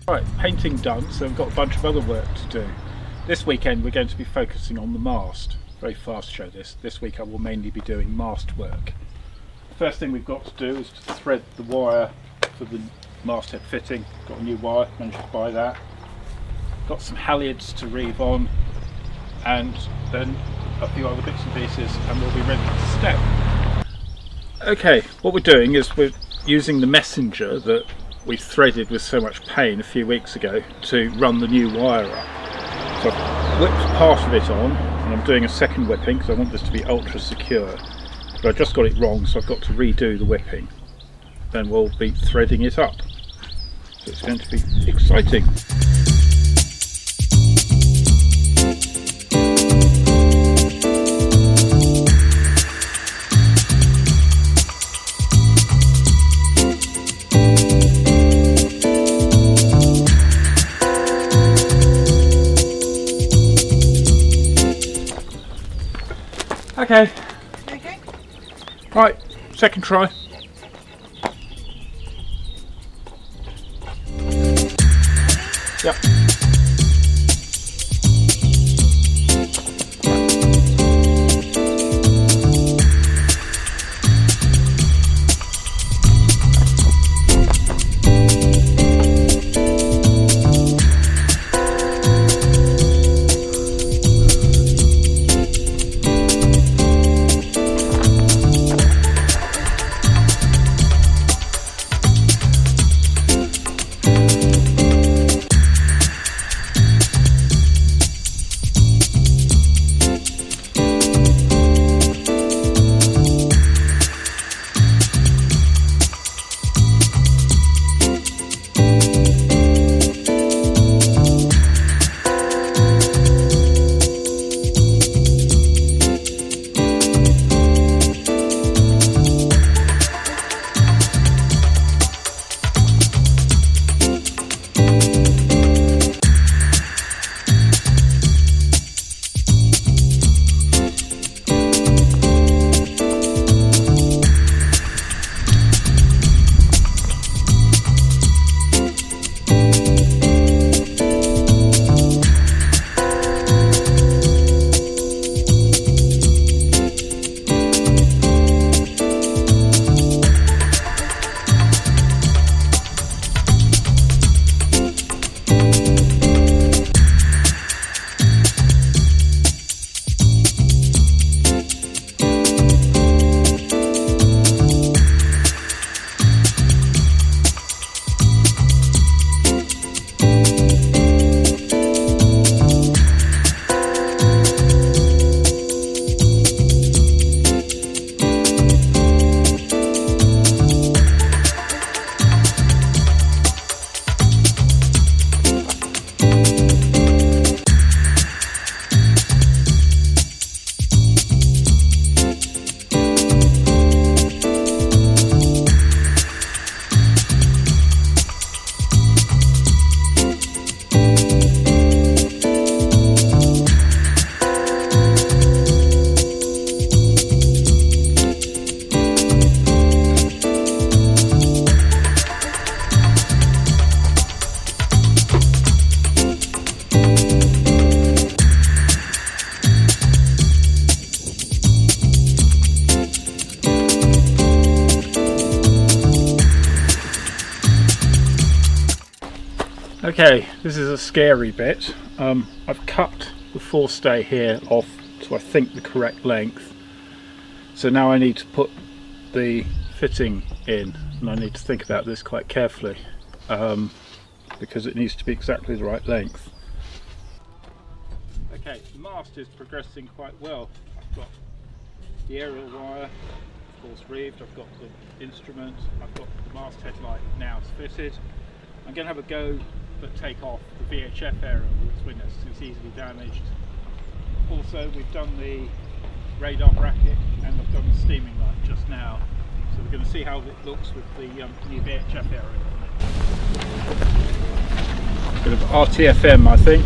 Right, painting done, so we've got a bunch of other work to do. This weekend we're going to be focusing on the mast. Very fast show this. This week I will mainly be doing mast work. The first thing we've got to do is to thread the wire for the masthead fitting. Got a new wire, managed to buy that. Got some halyards to reeve on, and then a few other bits and pieces, and we'll be ready to step. Okay, what we're doing is we're using the messenger that we threaded with so much pain a few weeks ago to run the new wire up. So I've whipped part of it on, and I'm doing a second whipping because I want this to be ultra secure. But I just got it wrong, so I've got to redo the whipping. Then we'll be threading it up. So it's going to be exciting. Okay. Okay. Right, second try. Yep. Okay, this is a scary bit. I've cut the forestay here off to I think the correct length. So now I need to put the fitting in, and I need to think about this quite carefully because it needs to be exactly the right length. Okay, the mast is progressing quite well. I've got the aerial wire, of course, reeved. I've got the instrument. I've got the mast headlight now fitted. I'm going to have a go but take off the VHF area that's witnessed. It's easily damaged. Also, we've done the radar bracket and I've done the steaming light just now. So we're going to see how it looks with the new VHF area on it. Bit of RTFM, I think.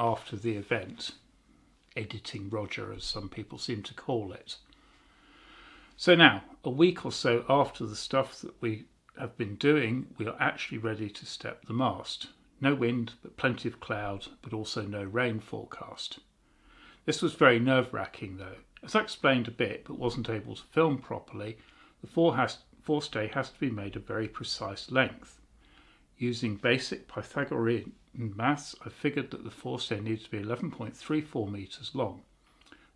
after the event, editing Roger as some people seem to call it. So now, a week or so after the stuff that we have been doing, we are actually ready to step the mast. No wind, but plenty of cloud, but also no rain forecast. This was very nerve-wracking though. As I explained a bit, but wasn't able to film properly, the forestay has to be made of very precise length. Using basic Pythagorean maths, I figured that the forestay needs to be 11.34 metres long.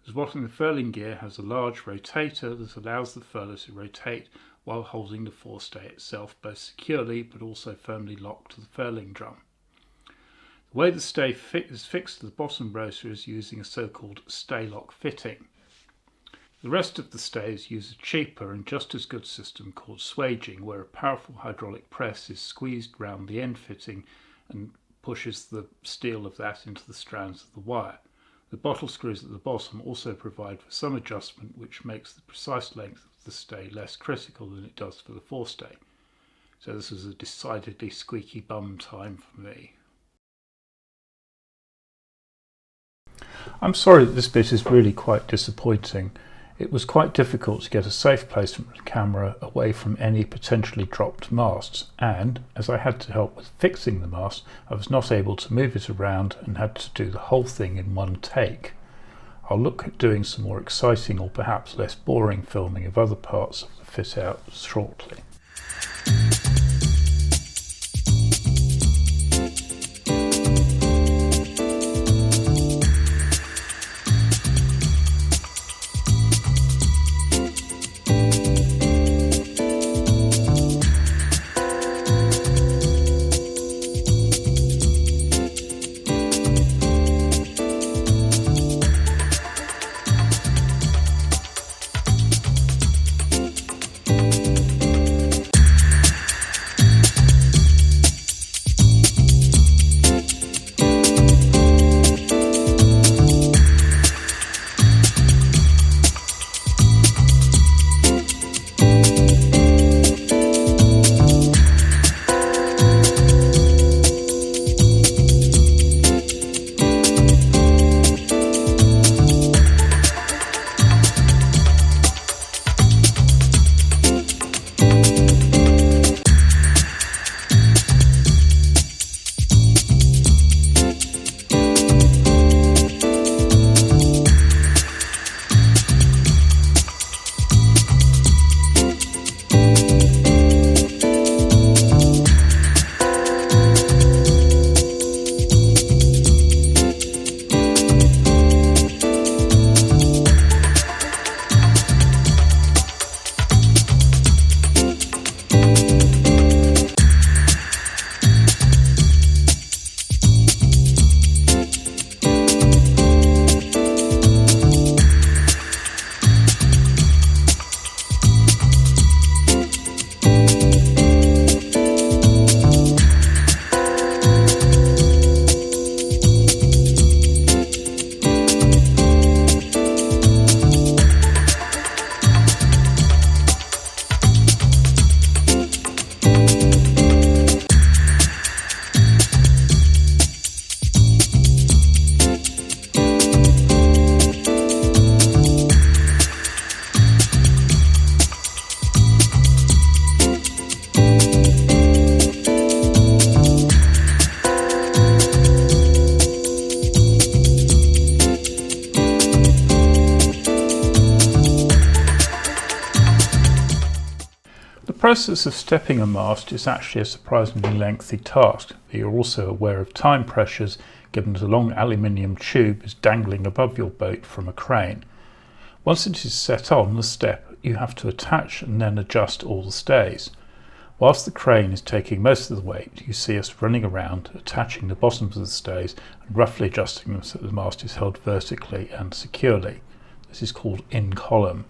The Watling furling gear has a large rotator that allows the furler to rotate while holding the forestay itself both securely but also firmly locked to the furling drum. The way the stay is fixed to the bottom rotor is using a so-called stay lock fitting. The rest of the stays use a cheaper and just as good system called swaging, where a powerful hydraulic press is squeezed round the end fitting and pushes the steel of that into the strands of the wire. The bottle screws at the bottom also provide for some adjustment, which makes the precise length of the stay less critical than it does for the forestay. So this was a decidedly squeaky bum time for me. I'm sorry that this bit is really quite disappointing. It was quite difficult to get a safe placement of the camera away from any potentially dropped masts, and as I had to help with fixing the mast, I was not able to move it around and had to do the whole thing in one take. I'll look at doing some more exciting or perhaps less boring filming of other parts of the fit out shortly. The process of stepping a mast is actually a surprisingly lengthy task, but you're also aware of time pressures given that a long aluminium tube is dangling above your boat from a crane. Once it is set on the step, you have to attach and then adjust all the stays. Whilst the crane is taking most of the weight, you see us running around, attaching the bottoms of the stays and roughly adjusting them so that the mast is held vertically and securely. This is called in column.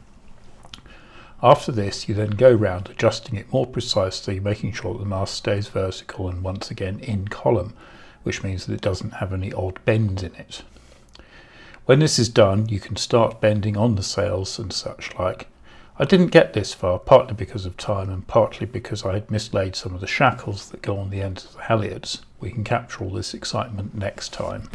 After this, you then go round adjusting it more precisely, making sure that the mast stays vertical and once again in column, which means that it doesn't have any odd bends in it. When this is done, you can start bending on the sails and such like. I didn't get this far, partly because of time and partly because I had mislaid some of the shackles that go on the ends of the halyards. We can capture all this excitement next time.